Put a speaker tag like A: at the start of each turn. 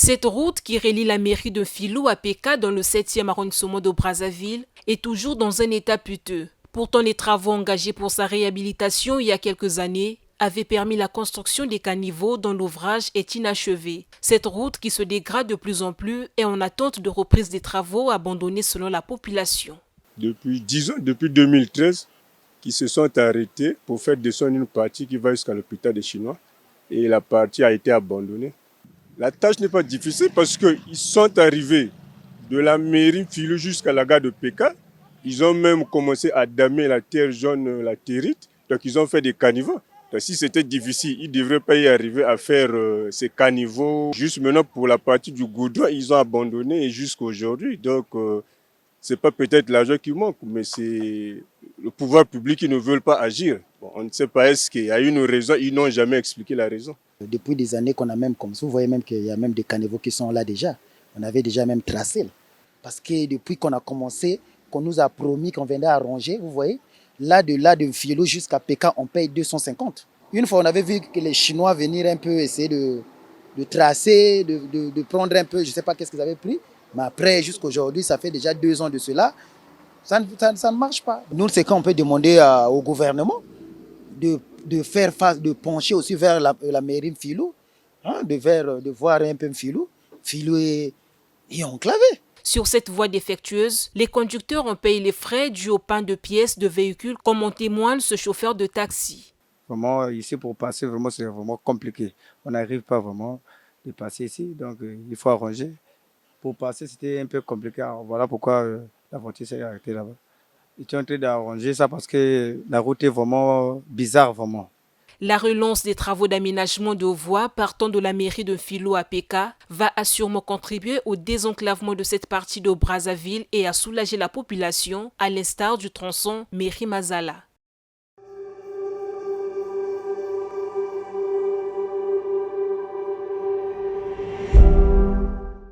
A: Cette route qui relie la mairie de Filou à Péka dans le 7e arrondissement de Brazzaville est toujours dans un état piteux. Pourtant, les travaux engagés pour sa réhabilitation il y a quelques années avaient permis la construction des caniveaux dont l'ouvrage est inachevé. Cette route qui se dégrade de plus en plus est en attente de reprise des travaux abandonnés selon la population.
B: Depuis 10 ans, depuis 2013, qui se sont arrêtés pour faire descendre une partie qui va jusqu'à l'hôpital des Chinois et la partie a été abandonnée. La tâche n'est pas difficile parce qu'ils sont arrivés de la mairie Filou jusqu'à la gare de Péka. Ils ont même commencé à damer la terre jaune, la territe. Donc ils ont fait des caniveaux. Donc si c'était difficile, ils ne devraient pas y arriver à faire ces caniveaux. Juste maintenant pour la partie du goudron, ils ont abandonné et jusqu'à aujourd'hui. Donc c'est pas peut-être l'argent qui manque, mais c'est le pouvoir public qui ne veut pas agir. Bon, on ne sait pas, est-ce qu'il y a une raison, ils n'ont jamais expliqué la raison.
C: Depuis des années qu'on a même comme ça, vous voyez même qu'il y a même des caniveaux qui sont là déjà. On avait déjà même tracé. Parce que depuis qu'on a commencé, qu'on nous a promis qu'on viendrait arranger, vous voyez, là de Filou jusqu'à Péka, on paye 250. Une fois, on avait vu que les Chinois venir un peu essayer de tracer, de prendre un peu, je ne sais pas qu'est-ce qu'ils avaient pris. Mais après, jusqu'à aujourd'hui, ça fait déjà 2 ans de cela, ça ne marche pas. Nous, c'est qu'on peut demander au gouvernement de faire face, de pencher aussi vers la mairie Filou, hein, de voir un peu Filou. Filou est enclavé.
A: Sur cette voie défectueuse, les conducteurs ont payé les frais dus au pain de pièces de véhicules, comme en témoigne ce chauffeur de taxi.
D: Vraiment, ici, pour passer, vraiment, c'est vraiment compliqué. On n'arrive pas vraiment de passer ici, donc il faut arranger. Pour passer, c'était un peu compliqué. Alors, voilà pourquoi la voiture s'est arrêtée là-bas. Ils sont en train d'arranger ça parce que la route est vraiment bizarre, vraiment.
A: La relance des travaux d'aménagement de voies partant de la mairie de Filou à Péka va assurément contribuer au désenclavement de cette partie de Brazzaville et à soulager la population, à l'instar du tronçon Mairie-Mazala.